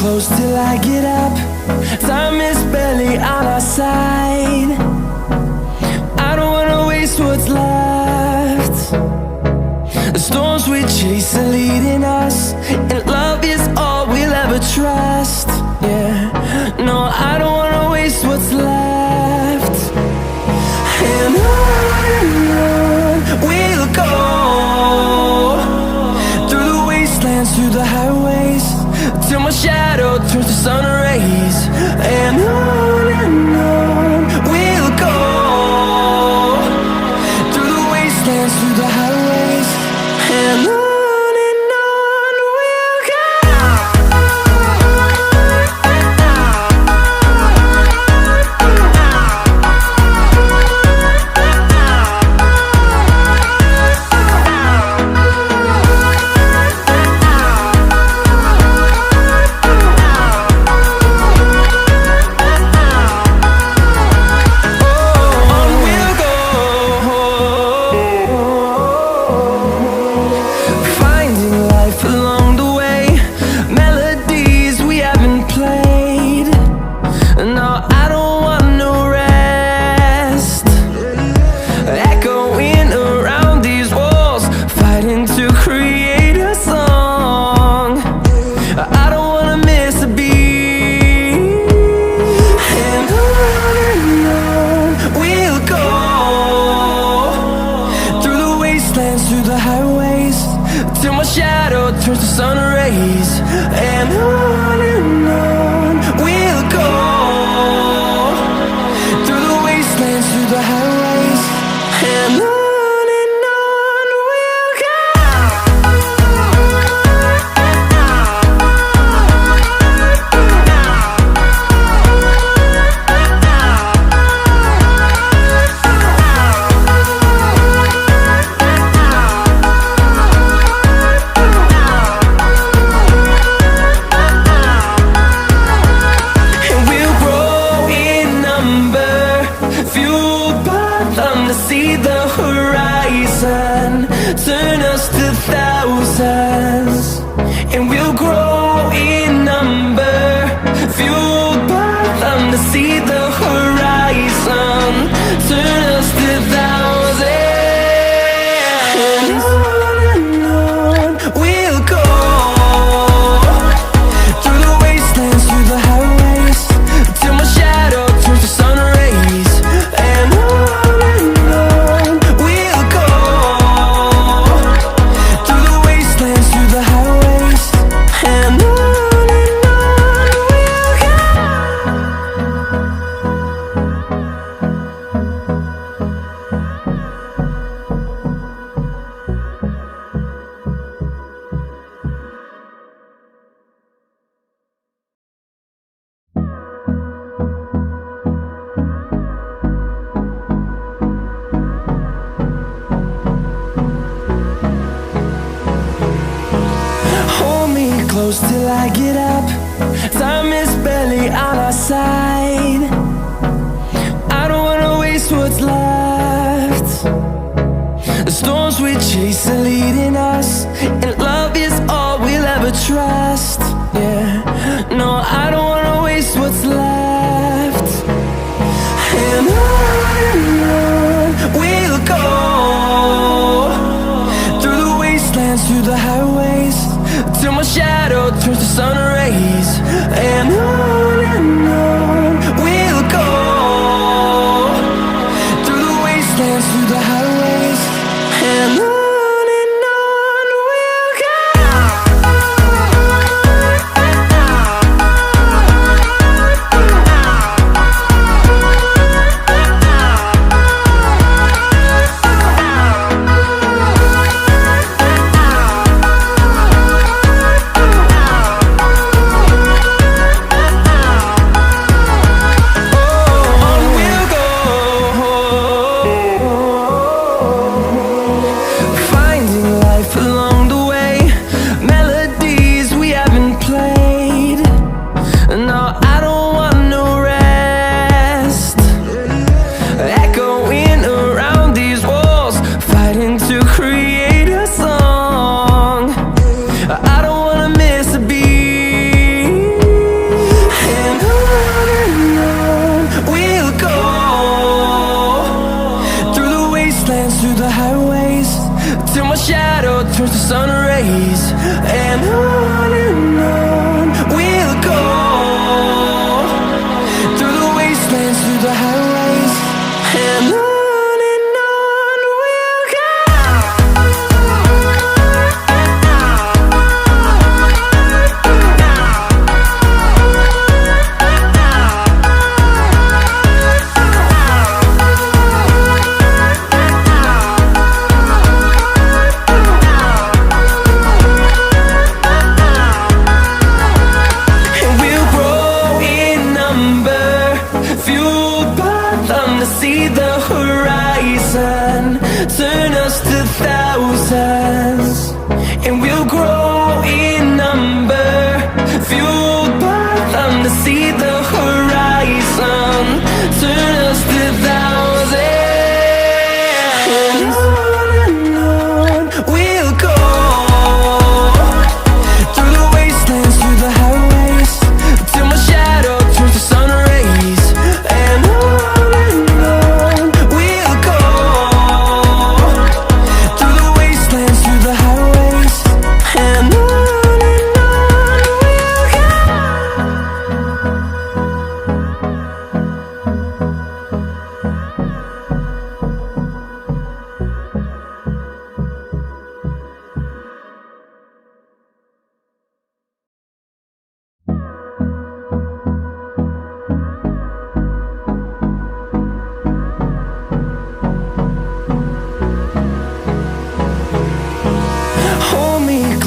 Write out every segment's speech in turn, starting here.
close till I get up. Time is barely on our side. I don't wanna waste what's left. The storms we chase are leading us, and love is all we'll ever trust. Yeah, no, I don't wanna waste what's left. And on we'll go, through the wastelands, through the highways, till my shadow turns to sun rays. And on we'll go, through the wastelands, through the highways, and on we'll go. Through the highways, till my shadow turns to sun rays. And on we'll go, through the wastelands, through the highways, and on we'll go. See the horizon, turn us to thousands, and we'll grow in number, fueled by them. To see the horizon, turn us to thousands, and on we'll go, through the wastelands, through the highways, till my shadow turns to sun rays. And close till I get up. Time is barely on our side. I don't wanna waste what's left. The storms we chase are leading us, and love is all we'll ever trust. Yeah, no, I don't wanna waste what's left. And on we'll go, through the wastelands, through the highways, till my shadow turns to sun rays. And on we'll go, through the wastelands, through the highways, and on we'll go. I don't wanna miss a beat.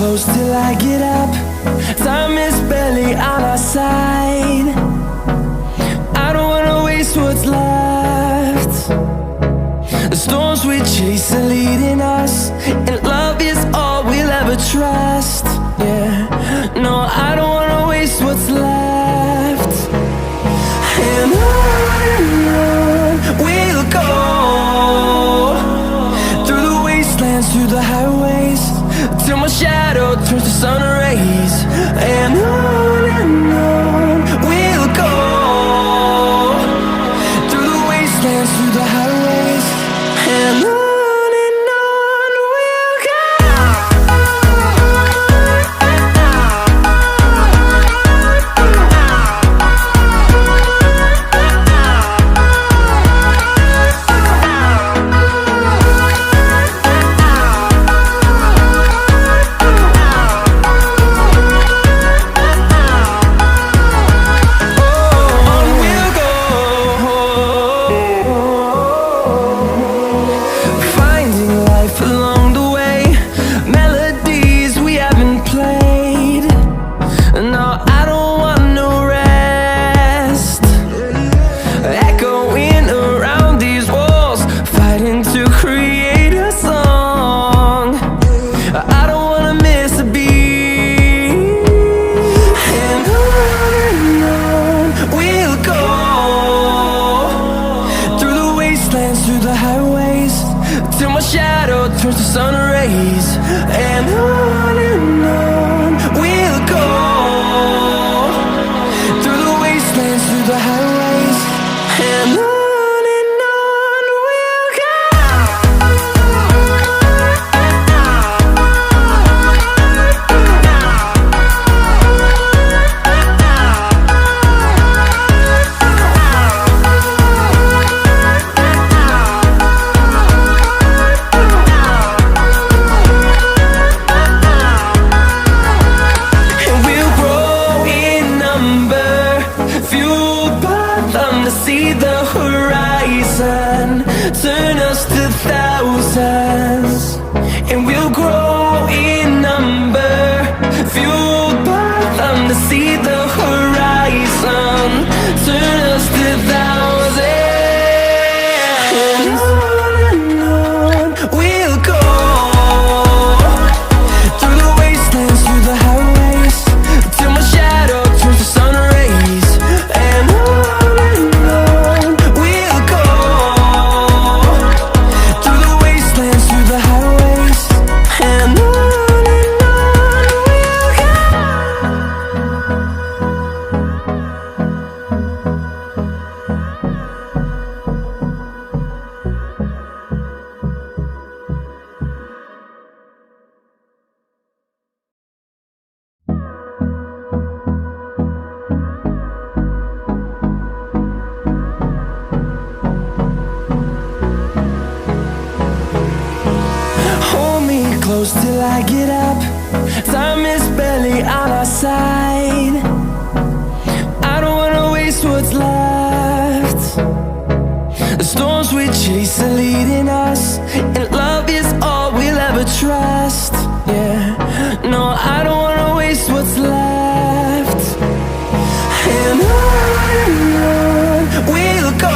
close till I get up. Time is barely on our side. I don't wanna waste what's left. The storms we chase are leading us, and love is all we'll ever trust. Yeah, no, I don't wanna waste what's left. And on we'll go, through the wastelands, through the highways, till my shadow turns to sun rays. And on we'll go, through the wastelands, through the highways, and on we'll go. Through the highways, till my shadow turns to sun rays. And on we'll go, through the wastelands, through the highways, and on we'll go. See the horizon, turn us to thousands, and we'll grow in number, fueled by them to see the horizon, turn us to thousands. And on we'll go, through the wastelands, through the highways, till my shadow turns to sun rays. And close till I get up. Time is barely on our side. I don't wanna waste what's left. The storms we chase are leading us, and love is all we'll ever trust. Yeah, no, I don't wanna waste what's left. And on we'll go,